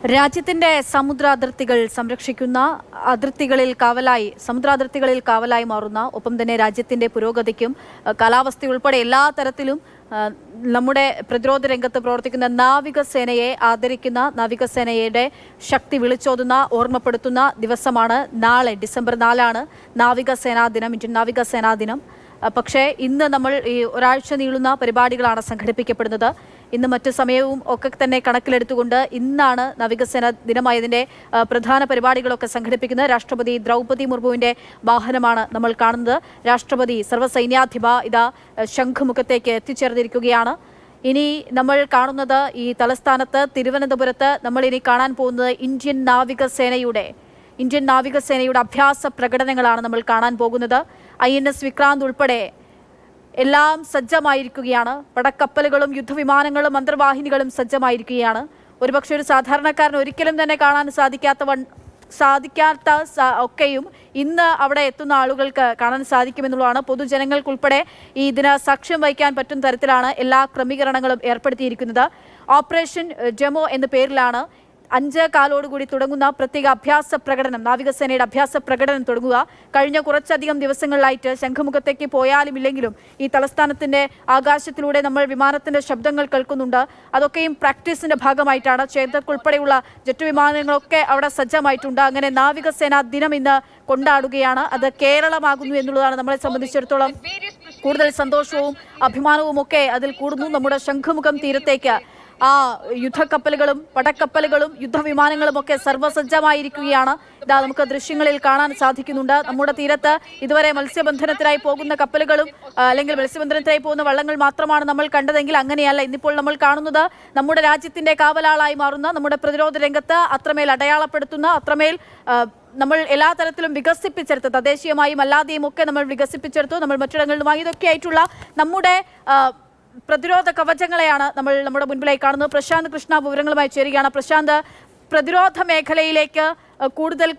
രാജ്യത്തിന്റെ സമുദ്രാതിർത്തികൾ സംരക്ഷിക്കുന്ന സമുദ്രാതിർത്തികളിൽ കാവലായി മാറുന്ന ഒപ്പം തന്നെ രാജ്യത്തിന്റെ പുരോഗതിക്കും കാലാവസ്ഥ ഉൾപ്പെടെ എല്ലാ തരത്തിലും നമ്മുടെ പ്രതിരോധ രംഗത്ത് പ്രവർത്തിക്കുന്ന നാവികസേനയെ ആദരിക്കുന്ന നാവികസേനയുടെ ശക്തി വിളിച്ചോതുന്ന ഓർമ്മപ്പെടുത്തുന്ന ദിവസമാണ് നാളെ ഡിസംബർ 4 നാവികസേനാ ദിനം, ഇന്ത്യൻ നാവികസേനാ ദിനം. പക്ഷേ ഇന്ന് നമ്മൾ ഈ ഒരാഴ്ച നീളുന്ന പരിപാടികളാണ് സംഘടിപ്പിക്കപ്പെടുന്നത്. ഇന്ന് മറ്റു സമയവും ഒക്കെ തന്നെ കണക്കിലെടുത്തുകൊണ്ട് ഇന്നാണ് നാവികസേന ദിനമായതിൻ്റെ പ്രധാന പരിപാടികളൊക്കെ സംഘടിപ്പിക്കുന്നത്. രാഷ്ട്രപതി ദ്രൗപദി മുർമുവിൻ്റെ വാഹനമാണ് നമ്മൾ കാണുന്നത്. രാഷ്ട്രപതി സർവ്വസൈന്യാധിപ ഇതാ ശംഖുമുഖത്തേക്ക് എത്തിച്ചേർന്നിരിക്കുകയാണ്. ഇനി നമ്മൾ കാണുന്നത് ഈ തലസ്ഥാനത്ത് തിരുവനന്തപുരത്ത് നമ്മൾ ഇനി കാണാൻ പോകുന്നത് ഇന്ത്യൻ നാവികസേനയുടെ അഭ്യാസ പ്രകടനങ്ങളാണ് നമ്മൾ കാണാൻ പോകുന്നത്. INS വിക്രാന്ത് ഉൾപ്പെടെ എല്ലാം സജ്ജമായിരിക്കുകയാണ്. പടക്കപ്പലുകളും യുദ്ധവിമാനങ്ങളും അന്തർവാഹിനികളും സജ്ജമായിരിക്കുകയാണ്. ഒരുപക്ഷെ ഒരു സാധാരണക്കാരന് ഒരിക്കലും തന്നെ കാണാൻ സാധിക്കാത്ത ഒക്കെയും ഇന്ന് അവിടെ എത്തുന്ന ആളുകൾക്ക് കാണാൻ സാധിക്കുമെന്നുള്ളതാണ്. പൊതുജനങ്ങൾക്കുൾപ്പെടെ ഈ ഇതിന് സാക്ഷ്യം വഹിക്കാൻ പറ്റുന്ന തരത്തിലാണ് എല്ലാ ക്രമീകരണങ്ങളും ഏർപ്പെടുത്തിയിരിക്കുന്നത്. ഓപ്പറേഷൻ ഡെമോ എന്ന പേരിലാണ് 5 കൂടി തുടങ്ങുന്ന പ്രത്യേക അഭ്യാസ പ്രകടനം, നാവികസേനയുടെ അഭ്യാസ പ്രകടനം തുടങ്ങുക. കഴിഞ്ഞ കുറച്ചധികം ദിവസങ്ങളിലായിട്ട് ശംഖുമുഖത്തേക്ക് പോയാലും ഇല്ലെങ്കിലും ഈ തലസ്ഥാനത്തിന്റെ ആകാശത്തിലൂടെ നമ്മൾ വിമാനത്തിന്റെ ശബ്ദങ്ങൾ കേൾക്കുന്നുണ്ട്. അതൊക്കെയും പ്രാക്ടീസിന്റെ ഭാഗമായിട്ടാണ്. ചേതക് ഉൾപ്പെടെയുള്ള ജെറ്റ് വിമാനങ്ങളൊക്കെ അവിടെ സജ്ജമായിട്ടുണ്ട്. അങ്ങനെ നാവികസേനാ ദിനം ഇന്ന് കൊണ്ടാടുകയാണ്. അത് കേരളമാകുന്നു എന്നുള്ളതാണ് നമ്മളെ സംബന്ധിച്ചിടത്തോളം കൂടുതൽ സന്തോഷവും അഭിമാനവും ഒക്കെ അതിൽ കൂടുന്നു. നമ്മുടെ ശംഖുമുഖം തീരത്തേക്ക് ആ യുദ്ധക്കപ്പലുകളും പടക്കപ്പലുകളും യുദ്ധവിമാനങ്ങളും ഒക്കെ സർവ്വസജ്ജമായിരിക്കുകയാണ്. ഇതാ നമുക്ക് ദൃശ്യങ്ങളിൽ കാണാൻ സാധിക്കുന്നുണ്ട്. നമ്മുടെ തീരത്ത് ഇതുവരെ മത്സ്യബന്ധനത്തിനായി പോകുന്ന കപ്പലുകളും അല്ലെങ്കിൽ മത്സ്യബന്ധനത്തിനായി പോകുന്ന വള്ളങ്ങൾ മാത്രമാണ് നമ്മൾ കണ്ടതെങ്കിൽ അങ്ങനെയല്ല. ഇന്നിപ്പോൾ നമ്മൾ കാണുന്നത് നമ്മുടെ രാജ്യത്തിന്റെ കാവലാളായി മാറുന്ന, നമ്മുടെ പ്രതിരോധ രംഗത്ത് അത്രമേൽ അടയാളപ്പെടുത്തുന്ന, അത്രമേൽ നമ്മൾ എല്ലാ തരത്തിലും വികസിപ്പിച്ചെടുത്ത്, തദ്ദേശീയമായും അല്ലാതെയും ഒക്കെ നമ്മൾ വികസിപ്പിച്ചെടുത്തു. നമ്മൾ മറ്റിടങ്ങളിലുമായി ഇതൊക്കെ ആയിട്ടുള്ള നമ്മുടെ പ്രതിരോധ കവചങ്ങളെയാണ് നമ്മൾ നമ്മുടെ മുൻപിലായി കാണുന്നത്. പ്രശാന്ത് കൃഷ്ണ വിവരങ്ങളുമായി ചേരുകയാണ്. പ്രശാന്ത്, പ്രതിരോധ മേഖലയിലേക്ക് കൂടുതൽ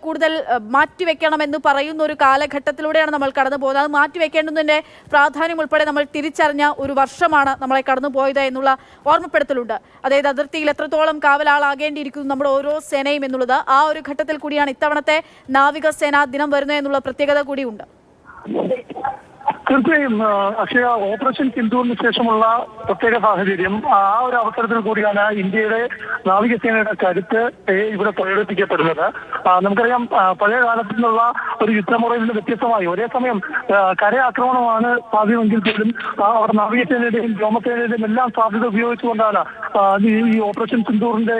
മാറ്റിവെക്കണമെന്ന് പറയുന്ന ഒരു കാലഘട്ടത്തിലൂടെയാണ് നമ്മൾ കടന്നു പോകുന്നത്. അത് മാറ്റിവെക്കേണ്ടതിൻ്റെ പ്രാധാന്യം ഉൾപ്പെടെ നമ്മൾ തിരിച്ചറിഞ്ഞ ഒരു വർഷമാണ് നമ്മളെ കടന്നു പോയത് എന്നുള്ള ഓർമ്മപ്പെടുത്തലുണ്ട്. അതായത് അതിർത്തിയിൽ എത്രത്തോളം കാവലാളാകേണ്ടിയിരിക്കുന്നു നമ്മുടെ ഓരോ സേനയും എന്നുള്ളത്. ആ ഒരു ഘട്ടത്തിൽ കൂടിയാണ് ഇത്തവണത്തെ നാവികസേനാ ദിനം വരുന്നത് എന്നുള്ള പ്രത്യേകത കൂടിയുണ്ട്. തീർച്ചയായും അക്ഷയ, ഓപ്പറേഷൻ സിന്ദൂറിന് ശേഷമുള്ള പ്രത്യേക സാഹചര്യം, ആ ഒരു അവസരത്തിൽ കൂടിയാണ് ഇന്ത്യയുടെ നാവികസേനയുടെ കരുത്ത് ഇവിടെ പ്രകടിപ്പിക്കപ്പെടുന്നത്. നമുക്കറിയാം, പഴയ കാലത്തു നിന്നുള്ള ഒരു യുദ്ധമുറയിൽ നിന്ന് വ്യത്യസ്തമായി ഒരേ സമയം കരയാക്രമണമാണ് സാധ്യമെങ്കിൽ പോലും അവർ നാവികസേനയുടെയും വ്യോമസേനയുടെയും എല്ലാം സാധ്യത ഉപയോഗിച്ചുകൊണ്ടാണ് ഈ ഓപ്പറേഷൻ സിന്ദൂറിന്റെ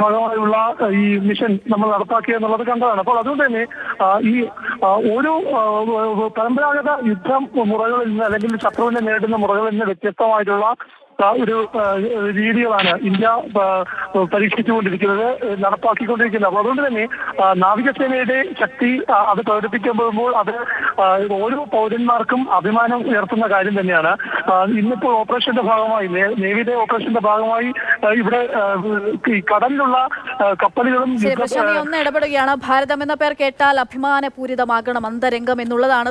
ഭാഗമായുള്ള ഈ മിഷൻ നമ്മൾ നടപ്പാക്കിയെന്നുള്ളത് കണ്ടതാണ്. അപ്പോൾ അതുകൊണ്ട് തന്നെ ഈ ഒരു പരമ്പരാഗത യുദ്ധം മുറകളിൽ നിന്ന് അല്ലെങ്കിൽ ശത്രുവിനെ നേരിടുന്ന മുറകളിൽ നിന്ന് വ്യത്യസ്തമായിട്ടുള്ള ഒരു രീതികളാണ് ഇന്ത്യ പരീക്ഷിച്ചുകൊണ്ടിരിക്കുന്നത്, നടപ്പാക്കിക്കൊണ്ടിരിക്കുന്നത്. അപ്പോൾ അതുകൊണ്ട് തന്നെ നാവികസേനയുടെ ശക്തി അത് പ്രകടിപ്പിക്കുമ്പോൾ അത് ഓരോ പൗരന്മാർക്കും അഭിമാനം ഉയർത്തുന്ന കാര്യം തന്നെയാണ്. ഇന്നിപ്പോൾ ഓപ്പറേഷന്റെ ഭാഗമായി, നേവിയുടെ ഓപ്പറേഷന്റെ ഭാഗമായി ഇവിടെ ഈ കടലിലുള്ള കപ്പലുകളും ഒന്ന് ഇടപെടുകയാണ്. ഭാരതം എന്ന പേർ കേട്ടാൽ അഭിമാനപൂരിതമാകണം അന്തരംഗം എന്നുള്ളതാണ്